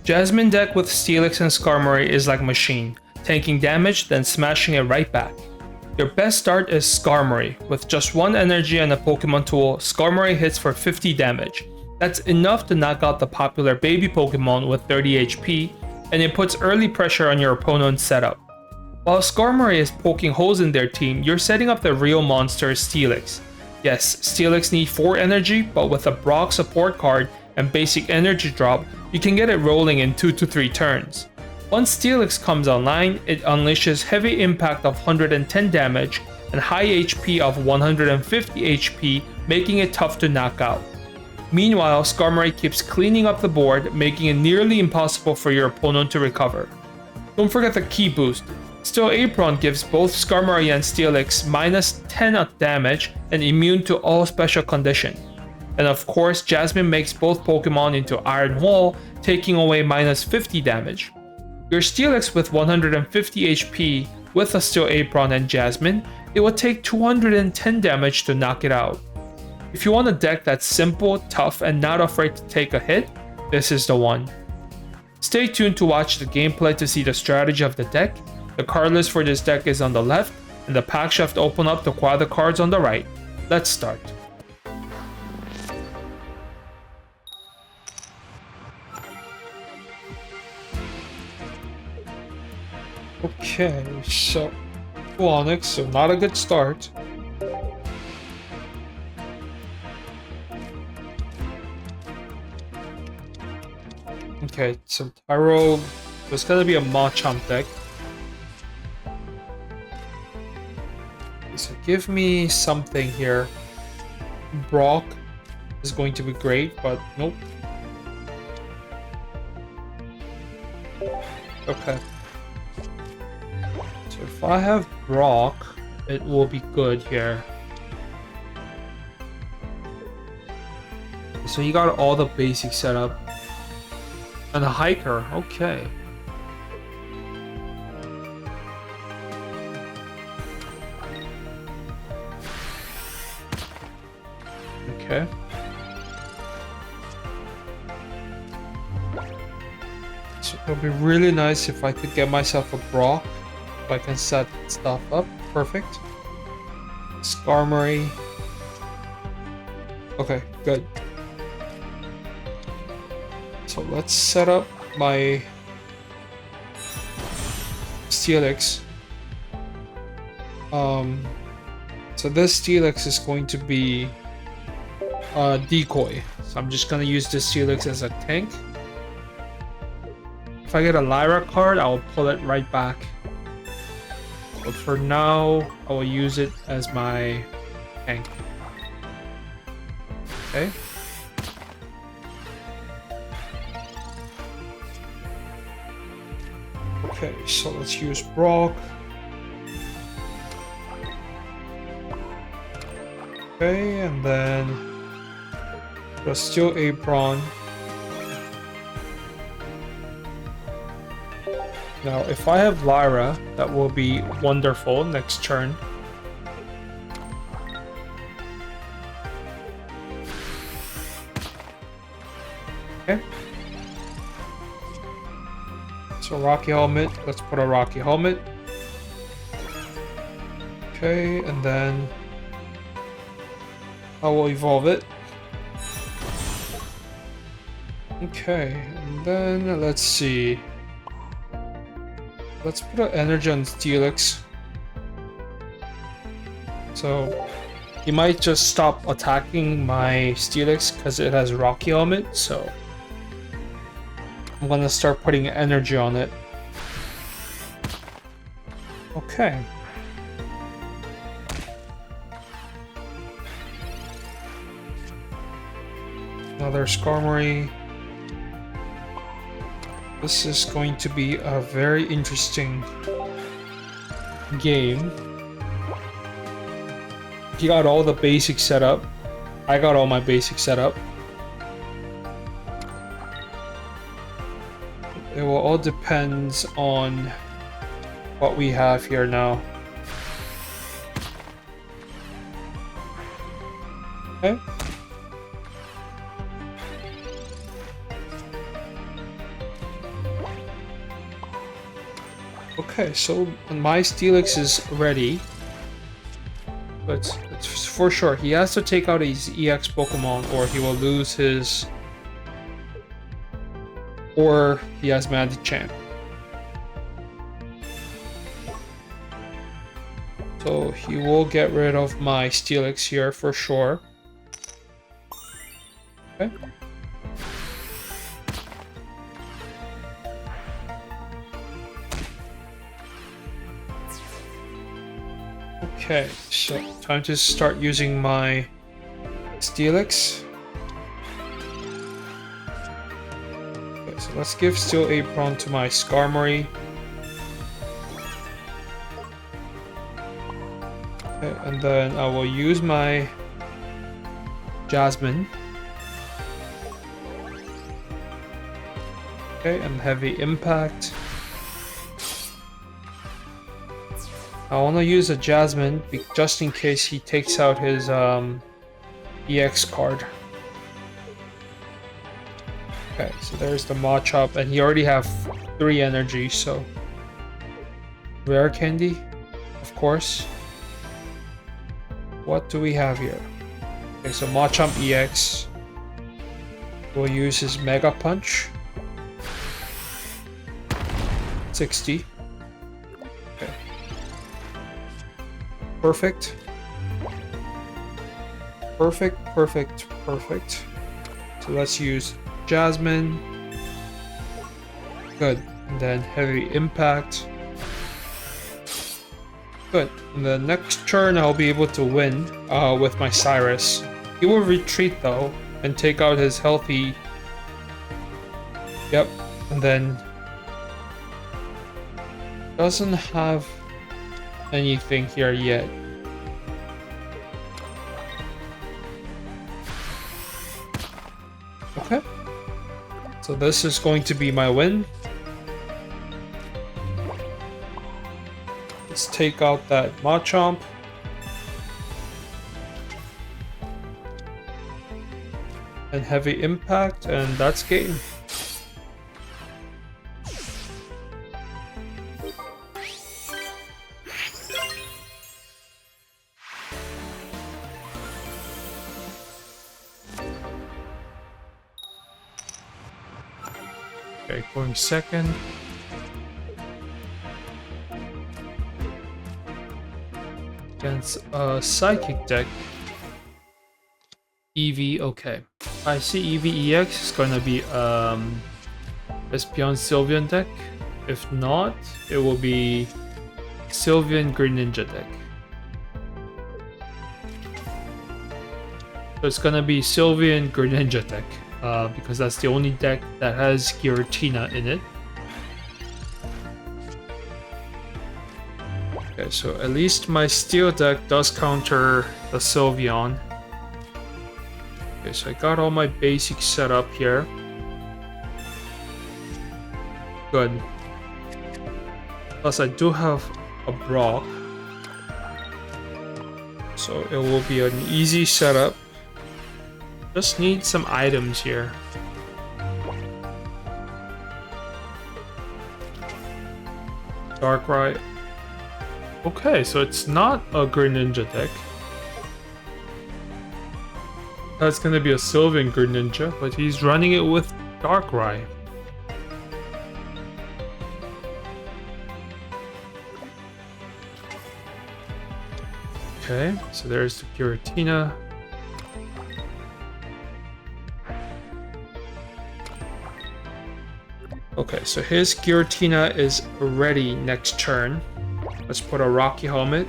Jasmine deck with Steelix and Skarmory is like a machine, tanking damage then smashing it right back. Your best start is Skarmory. With just 1 energy and a Pokemon tool, Skarmory hits for 50 damage. That's enough to knock out the popular baby Pokemon with 30 HP, and it puts early pressure on your opponent's setup. While Skarmory is poking holes in their team, you're setting up the real monster Steelix. Yes, Steelix needs 4 energy, but with a Brock support card and basic energy drop, you can get it rolling in 2 to 3 turns. Once Steelix comes online, it unleashes heavy impact of 110 damage and high HP of 150 HP, making it tough to knock out. Meanwhile, Skarmory keeps cleaning up the board, making it nearly impossible for your opponent to recover. Don't forget the key boost. Steel Apron gives both Skarmory and Steelix minus 10 of damage and immune to all special condition. And of course, Jasmine makes both Pokemon into Iron Wall, taking away minus 50 damage. Your Steelix with 150 HP with a Steel Apron and Jasmine, it will take 210 damage to knock it out. If you want a deck that's simple, tough, and not afraid to take a hit, this is the one. Stay tuned to watch the gameplay to see the strategy of the deck. The card list for this deck is on the left, and the pack shelf to open up to acquire the cards on the right. Let's start. Okay, so Onyx, so not a good start. Okay, so Tyro, there's gonna be a Machamp deck. So give me something here. Brock is going to be great, but nope. Okay. So if I have Brock, it will be good here. So you got all the basic setup. And a hiker, okay. Okay. So it would be really nice if I could get myself a Brock. If I can set stuff up. Perfect. Skarmory. Okay, good. So let's set up my Steelix. So this Steelix is going to be a decoy. So I'm just gonna use this Steelix as a tank. If I get a Lyra card, I'll pull it right back. But for now, I will use it as my tank. Okay. Okay, so let's use Brock. Okay, and then the Steel Apron. Now, if I have Lyra, that will be wonderful next turn. Okay. So Rocky Helmet, let's put a Rocky Helmet. Okay, and then I will evolve it. Okay, and then let's see. Let's put an energy on Steelix. So he might just stop attacking my Steelix because it has Rocky Helmet, so I'm gonna start putting energy on it. Okay. Another Skarmory. This is going to be a very interesting game. He got all the basic setup. I got all my basic setup. It will all depend on what we have here now. Okay. Okay. Okay, so my Steelix is ready. But for sure, he has to take out his EX Pokemon or he will lose his... Or he has Machamp. So he will get rid of my Steelix here for sure. Okay. Okay, so time to start using my Steelix. Okay, so let's give Steel Apron to my Skarmory. Okay, and then I will use my Jasmine. Okay, and Heavy Impact. I want to use a Jasmine just in case he takes out his EX card. Okay, so there's the Machamp, and he already have 3 energy, so... Rare Candy, of course. What do we have here? Okay, so Machamp EX. We'll use his Mega Punch. 60. Okay. Perfect. Perfect, perfect, perfect. So let's use Jasmine. Good. And then Heavy Impact. Good. In the next turn, I'll be able to win with my Cyrus. He will retreat though and take out his healthy. Yep. And then doesn't have anything here yet. Okay. So this is going to be my win. Let's take out that Machamp. And Heavy Impact, and that's game. Okay, going second. Against a Psychic deck. EV, okay. I see EV EX is gonna be Espeon Sylveon deck. If not, it will be Sylveon Greninja deck. So it's gonna be Sylveon Greninja deck. Because that's the only deck that has Giratina in it. Okay, so at least my Steel deck does counter the Sylveon. Okay, so I got all my basics set up here. Good. Plus I do have a Brock. So it will be an easy setup. Just need some items here. Darkrai. Okay, so it's not a Greninja deck. That's gonna be a Sylveon Greninja, but he's running it with Darkrai. Okay, so there's the Giratina. Okay, so his Giratina is ready next turn. Let's put a Rocky Helmet.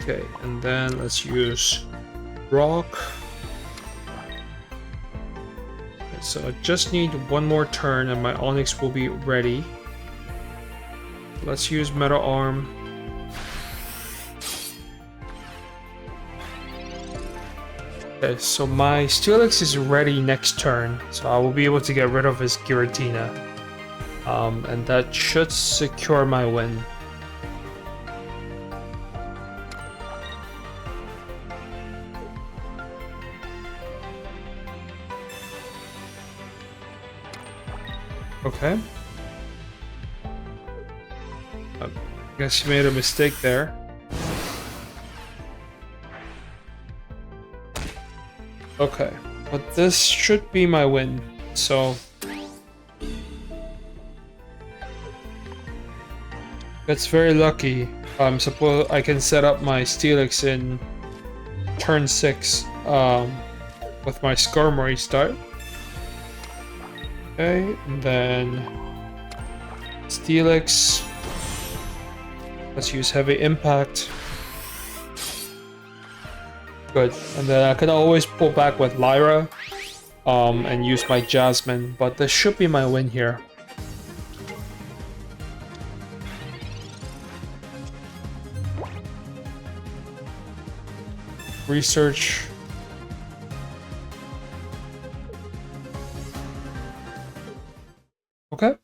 Okay, and then let's use Rock. Okay, so I just need one more turn and my Onix will be ready. Let's use Metal Arm. Okay, so my Steelix is ready next turn, so I will be able to get rid of his Giratina. And that should secure my win. Okay. I guess you made a mistake there. Okay, but this should be my win, so... That's very lucky. Suppose I can set up my Steelix in turn 6 with my Skarmory start. Okay, and then Steelix. Let's use Heavy Impact. Good, and then I can always pull back with Lyra and use my Jasmine, but this should be my win here. Research. Okay.